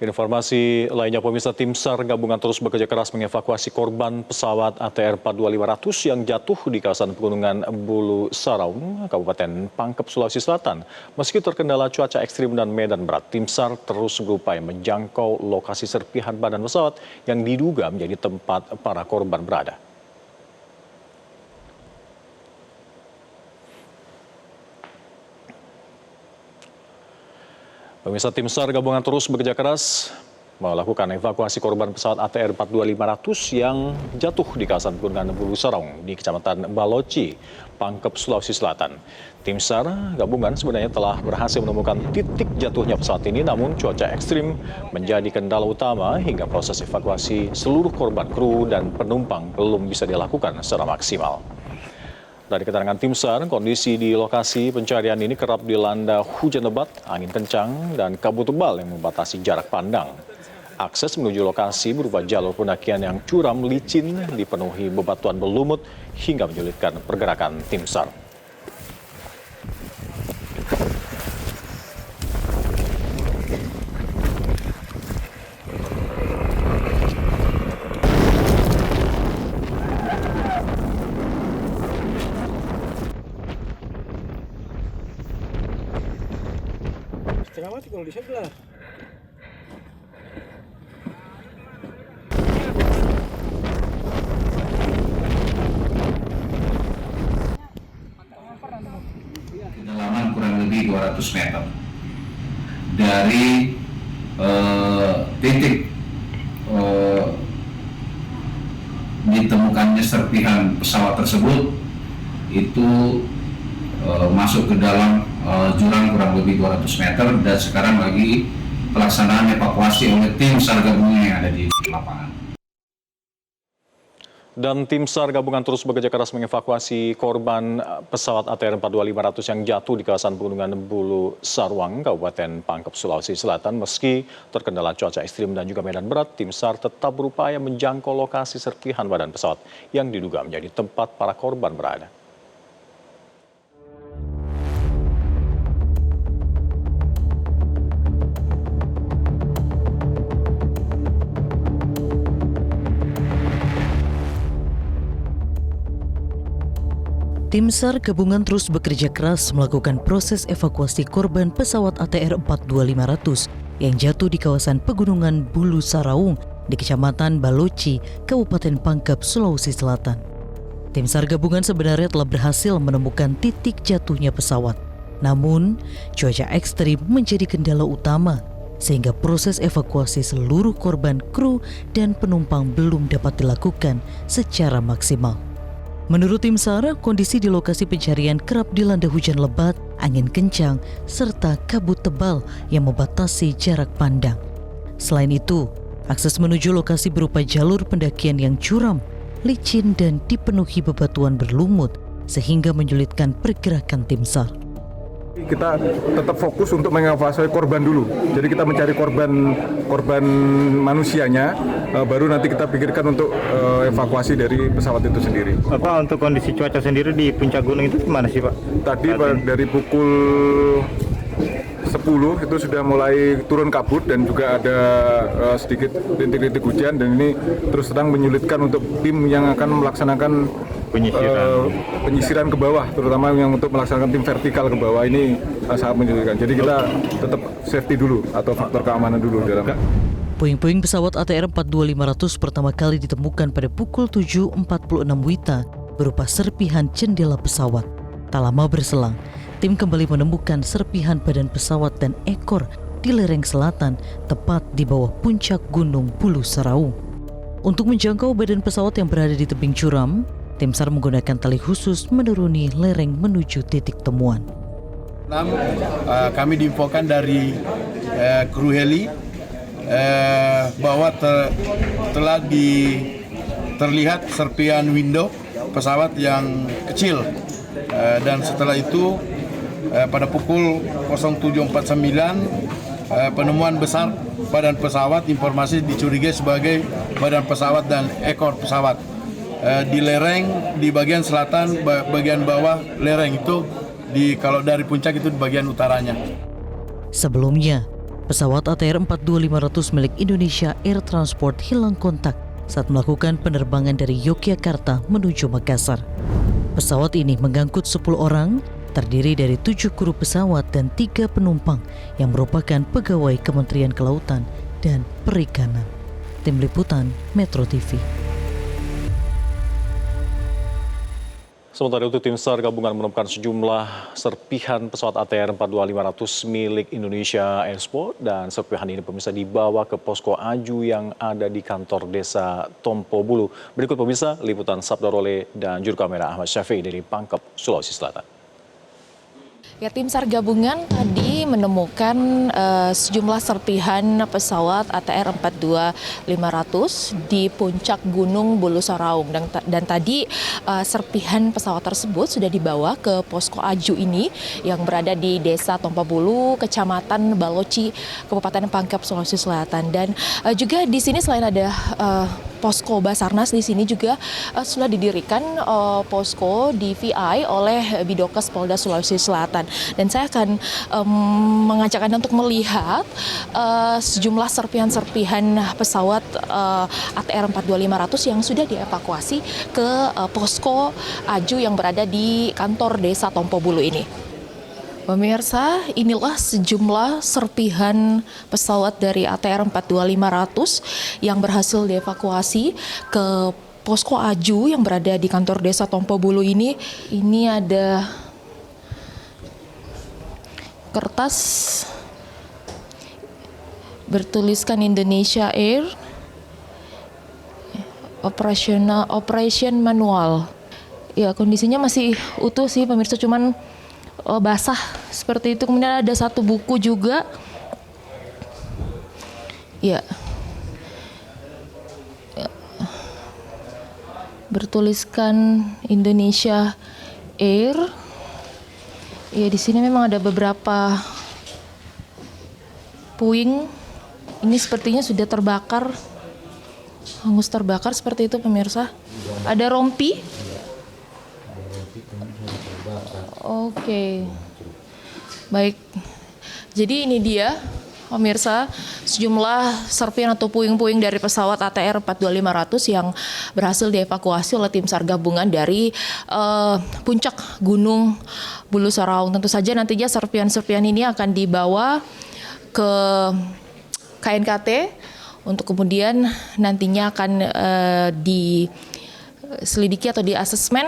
Informasi lainnya, pemirsa, tim SAR gabungan terus bekerja keras mengevakuasi korban pesawat ATR 42500 yang jatuh di kawasan pegunungan Bulu Saraung, Kabupaten Pangkep, Sulawesi Selatan. Meski terkendala cuaca ekstrim dan medan berat, tim SAR terus berupaya menjangkau lokasi serpihan badan pesawat yang diduga menjadi tempat para korban berada. Pemirsa, tim SAR gabungan terus bekerja keras melakukan evakuasi korban pesawat ATR 42500 yang jatuh di kawasan pegunungan Bulu Saraung di Kecamatan Baloci, Pangkep, Sulawesi Selatan. Tim SAR gabungan sebenarnya telah berhasil menemukan titik jatuhnya pesawat ini, namun cuaca ekstrim menjadi kendala utama hingga proses evakuasi seluruh korban, kru, dan penumpang belum bisa dilakukan secara maksimal. Dari keterangan tim SAR, kondisi di lokasi pencarian ini kerap dilanda hujan lebat, angin kencang, dan kabut tebal yang membatasi jarak pandang. Akses menuju lokasi berupa jalur pendakian yang curam, licin, dipenuhi bebatuan berlumut hingga menyulitkan pergerakan tim SAR. Setengah mati kalau di sebelah. Kedalaman kurang lebih 200 meter dari titik ditemukannya serpihan pesawat tersebut itu masuk ke dalam jurang kurang lebih 200 meter dan sekarang lagi pelaksanaan evakuasi oleh tim SAR gabungan yang ada di lapangan. Dan tim SAR gabungan terus bekerja keras mengevakuasi korban pesawat ATR 42500 yang jatuh di kawasan pegunungan Bulu Saraung, Kabupaten Pangkep, Sulawesi Selatan. Meski terkendala cuaca ekstrim dan juga medan berat, tim SAR tetap berupaya menjangkau lokasi serpihan badan pesawat yang diduga menjadi tempat para korban berada. Tim SAR gabungan terus bekerja keras melakukan proses evakuasi korban pesawat ATR 42500 yang jatuh di kawasan pegunungan Bulu Saraung di Kecamatan Baloci, Kabupaten Pangkep, Sulawesi Selatan. Tim SAR gabungan sebenarnya telah berhasil menemukan titik jatuhnya pesawat. Namun, cuaca ekstrim menjadi kendala utama sehingga proses evakuasi seluruh korban, kru, dan penumpang belum dapat dilakukan secara maksimal. Menurut tim SAR, kondisi di lokasi pencarian kerap dilanda hujan lebat, angin kencang, serta kabut tebal yang membatasi jarak pandang. Selain itu, akses menuju lokasi berupa jalur pendakian yang curam, licin, dan dipenuhi bebatuan berlumut, sehingga menyulitkan pergerakan tim SAR. Kita tetap fokus untuk mengevakuasi korban dulu. Jadi kita mencari korban manusianya, baru nanti kita pikirkan untuk evakuasi dari pesawat itu sendiri. Pak, untuk kondisi cuaca sendiri di puncak gunung itu gimana sih, Pak? Tadi dari pukul 10 itu sudah mulai turun kabut dan juga ada sedikit rintik-rintik hujan, dan ini terus terang menyulitkan untuk tim yang akan melaksanakan penyisiran ke bawah, terutama yang untuk melaksanakan tim vertikal ke bawah ini sangat menyulitkan. Jadi kita tetap safety dulu atau faktor keamanan dulu dalam. Puing-puing pesawat ATR 42500 pertama kali ditemukan pada pukul 7.46 WITA berupa serpihan jendela pesawat. Tak lama berselang, tim kembali menemukan serpihan badan pesawat dan ekor di lereng selatan, tepat di bawah puncak gunung Bulu Saraung. Untuk menjangkau badan pesawat yang berada di tebing curam, tim SAR menggunakan tali khusus menuruni lereng menuju titik temuan. Kami diinfokan dari kru heli bahwa telah terlihat serpihan window pesawat yang kecil, dan setelah itu pada pukul 07.49 penemuan besar badan pesawat, informasi dicurigai sebagai badan pesawat dan ekor pesawat di lereng di bagian selatan, bagian bawah lereng itu kalau dari puncak itu di bagian utaranya. Sebelumnya, Pesawat ATR 42500 milik Indonesia Air Transport hilang kontak saat melakukan penerbangan dari Yogyakarta menuju Makassar. Pesawat ini mengangkut 10 orang, terdiri dari 7 kru pesawat dan 3 penumpang yang merupakan pegawai Kementerian Kelautan dan Perikanan. Tim Liputan Metro TV. Sementara itu, tim SAR gabungan menemukan sejumlah serpihan pesawat ATR 42500 milik Indonesia Airsport, dan serpihan ini pemirsa dibawa ke posko Aju yang ada di kantor desa Tompo Bulu. Berikut pemirsa liputan Sabda Role dan juru kamera Ahmad Syafi'i dari Pangkep, Sulawesi Selatan. Ya, tim SAR gabungan tadi menemukan sejumlah serpihan pesawat ATR 42500 di puncak Gunung Bulu Saraung, dan tadi serpihan pesawat tersebut sudah dibawa ke posko Aju ini yang berada di Desa Tompo Bulu, Kecamatan Baloci, Kabupaten Pangkep, Sulawesi Selatan. Dan juga di sini selain ada posko Basarnas, di sini juga sudah didirikan posko DVI oleh Bidokes Polda Sulawesi Selatan. Dan saya akan mengajak Anda untuk melihat sejumlah serpihan-serpihan pesawat ATR 42500 yang sudah dievakuasi ke posko Aju yang berada di kantor desa Tompo Bulu ini. Pemirsa, inilah sejumlah serpihan pesawat dari ATR 42500 yang berhasil dievakuasi ke posko Aju yang berada di kantor desa Tompo Bulu ini. Ini ada kertas bertuliskan Indonesia Air, operation manual. Ya, kondisinya masih utuh sih pemirsa, cuman basah seperti itu. Kemudian ada satu buku juga. Ya. Bertuliskan Indonesia Air. Ya, di sini memang ada beberapa puing. Ini sepertinya sudah terbakar, hangus terbakar seperti itu pemirsa. Ada rompi. Oke. Baik. Jadi ini dia pemirsa, sejumlah serpihan atau puing-puing dari pesawat ATR 42500 yang berhasil dievakuasi oleh tim SAR gabungan dari puncak Gunung Bulu Saraung. Tentu saja nantinya serpihan-serpihan ini akan dibawa ke KNKT untuk kemudian nantinya akan diselidiki atau diasesmen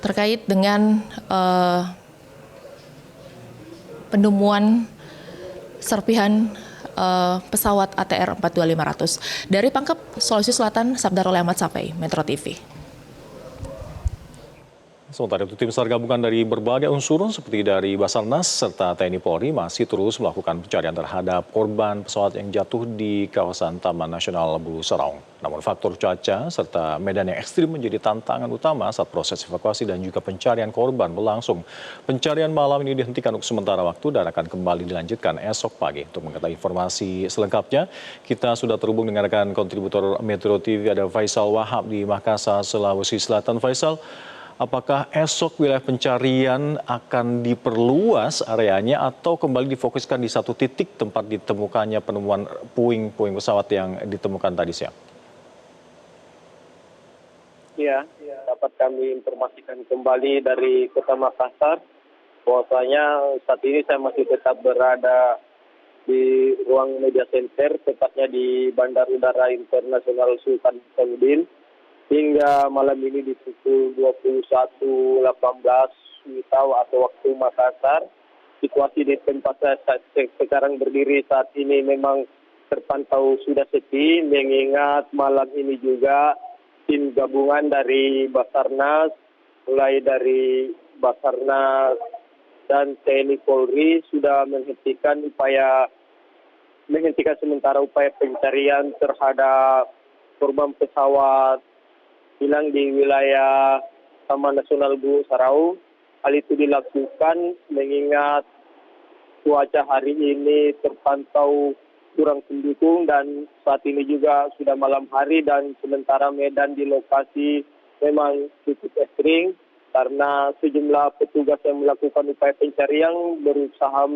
terkait dengan penemuan serpihan pesawat ATR 42500. Dari Pangkep, Sulawesi Selatan, Sabda Role Ahmad Syafi'i, Metro TV. Sementara itu, tim SAR gabungan dari berbagai unsur seperti dari Basarnas serta TNI Polri masih terus melakukan pencarian terhadap korban pesawat yang jatuh di kawasan Taman Nasional Bulu Saraung. Namun faktor cuaca serta medan yang ekstrim menjadi tantangan utama saat proses evakuasi dan juga pencarian korban berlangsung. Pencarian malam ini dihentikan untuk sementara waktu dan akan kembali dilanjutkan esok pagi. Untuk mengetahui informasi selengkapnya, kita sudah terhubung dengan rekan kontributor Metro TV, ada Faisal Wahab di Makassar, Sulawesi Selatan. Faisal, apakah esok wilayah pencarian akan diperluas areanya atau kembali difokuskan di satu titik tempat ditemukannya penemuan puing-puing pesawat yang ditemukan tadi siang? Ya, dapat kami informasikan kembali dari Kota Makassar bahwasanya saat ini saya masih tetap berada di ruang media center, tepatnya di Bandar Udara Internasional Sultan Hasanuddin. Hingga malam ini di pukul 21.18 atau waktu Makassar, situasi di tempat saya sekarang berdiri saat ini memang terpantau sudah sepi, mengingat malam ini juga tim gabungan dari Basarnas, mulai dari Basarnas dan TNI Polri sudah menghentikan sementara upaya pencarian terhadap korban pesawat hilang di wilayah Taman Nasional Bulu Saraung. Hal itu dilakukan mengingat cuaca hari ini terpantau kurang mendukung dan saat ini juga sudah malam hari dan sementara medan di lokasi memang cukup ekstrim karena sejumlah petugas yang melakukan upaya pencarian berusaha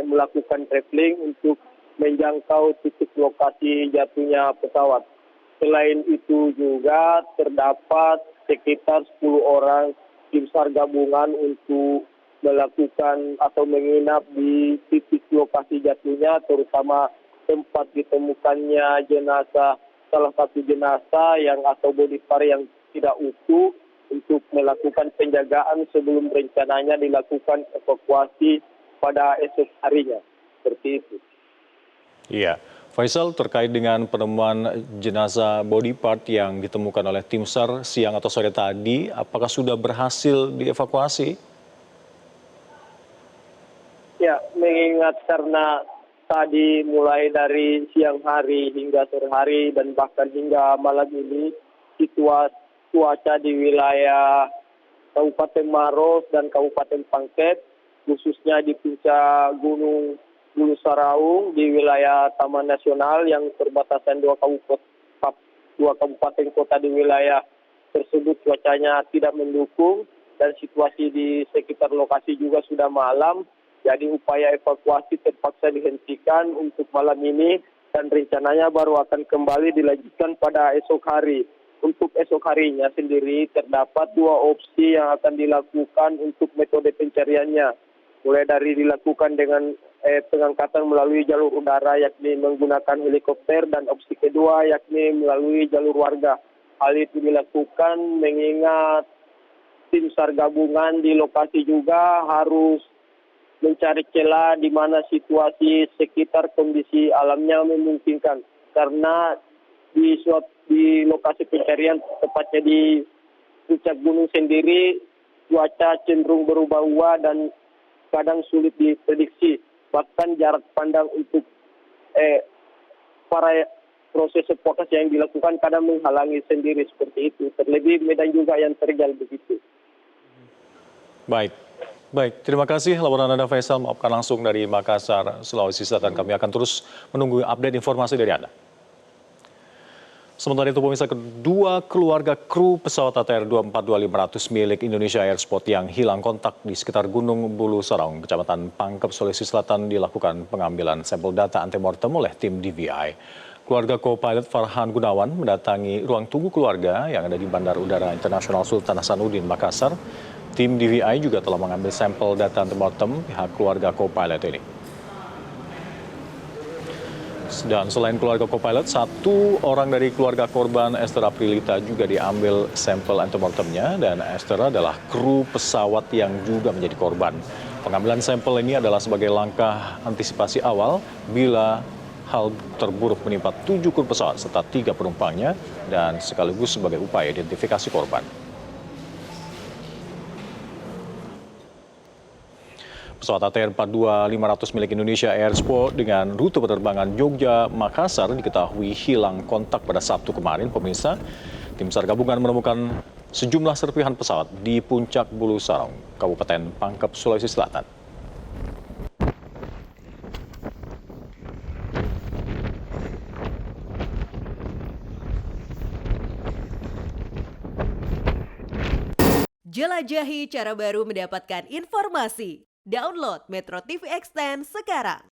melakukan traveling untuk menjangkau titik lokasi jatuhnya pesawat. Selain itu juga terdapat sekitar 10 orang tim SAR gabungan untuk melakukan atau menginap di titik lokasi jatuhnya, terutama tempat ditemukannya jenazah, salah satu jenazah yang atau body part yang tidak utuh, untuk melakukan penjagaan sebelum rencananya dilakukan evakuasi pada esok harinya. Seperti itu. Iya, Faisal, terkait dengan penemuan jenazah body part yang ditemukan oleh tim SAR siang atau sore tadi, apakah sudah berhasil dievakuasi? Ya, mengingat karena tadi mulai dari siang hari hingga sore hari dan bahkan hingga malam ini, cuaca di wilayah Kabupaten Maros dan Kabupaten Pangkep, khususnya di puncak Gunung Bulu Saraung di wilayah Taman Nasional yang perbatasan dua kabupaten kota di wilayah tersebut, cuacanya tidak mendukung dan situasi di sekitar lokasi juga sudah malam. Jadi upaya evakuasi terpaksa dihentikan untuk malam ini dan rencananya baru akan kembali dilanjutkan pada esok hari. Untuk esok harinya sendiri terdapat 2 opsi yang akan dilakukan untuk metode pencariannya. Mulai dari dilakukan dengan pengangkatan melalui jalur udara yakni menggunakan helikopter, dan opsi kedua yakni melalui jalur warga. Hal itu dilakukan mengingat tim SAR gabungan di lokasi juga harus mencari celah di mana situasi sekitar kondisi alamnya memungkinkan. Karena di lokasi pencarian, tepatnya di puncak gunung sendiri, cuaca cenderung berubah-ubah dan kadang sulit diprediksi. Bahkan jarak pandang untuk para proses evakuasi yang dilakukan kadang menghalangi sendiri seperti itu. Terlebih medan juga yang terjal begitu. Baik, terima kasih laporan Anda Faisal, melaporkan langsung dari Makassar, Sulawesi Selatan. Kami akan terus menunggu update informasi dari Anda. Sementara itu, pemirsa, kedua keluarga kru pesawat ATR 242-500 milik Indonesia Air Sport yang hilang kontak di sekitar Gunung Bulu Saraung, Kecamatan Pangkep, Sulawesi Selatan, dilakukan pengambilan sampel data antemortem oleh tim DVI. Keluarga co-pilot Farhan Gunawan mendatangi ruang tunggu keluarga yang ada di Bandara Udara Internasional Sultan Hasanuddin, Makassar. Tim DVI juga telah mengambil sampel data antemortem pihak keluarga co-pilot ini. Dan selain keluarga co-pilot, 1 orang dari keluarga korban, Esther Aprilita, juga diambil sampel antemortemnya, dan Esther adalah kru pesawat yang juga menjadi korban. Pengambilan sampel ini adalah sebagai langkah antisipasi awal bila hal terburuk menimpa 7 kru pesawat serta 3 penumpangnya, dan sekaligus sebagai upaya identifikasi korban. Pesawat ATR 42500 milik Indonesia Air Sport dengan rute penerbangan Jogja-Makassar diketahui hilang kontak pada Sabtu kemarin, pemirsa. Tim SAR gabungan menemukan sejumlah serpihan pesawat di puncak Bulu Saraung, Kabupaten Pangkep, Sulawesi Selatan. Jelajahi cara baru mendapatkan informasi. Download Metro TV Extend sekarang.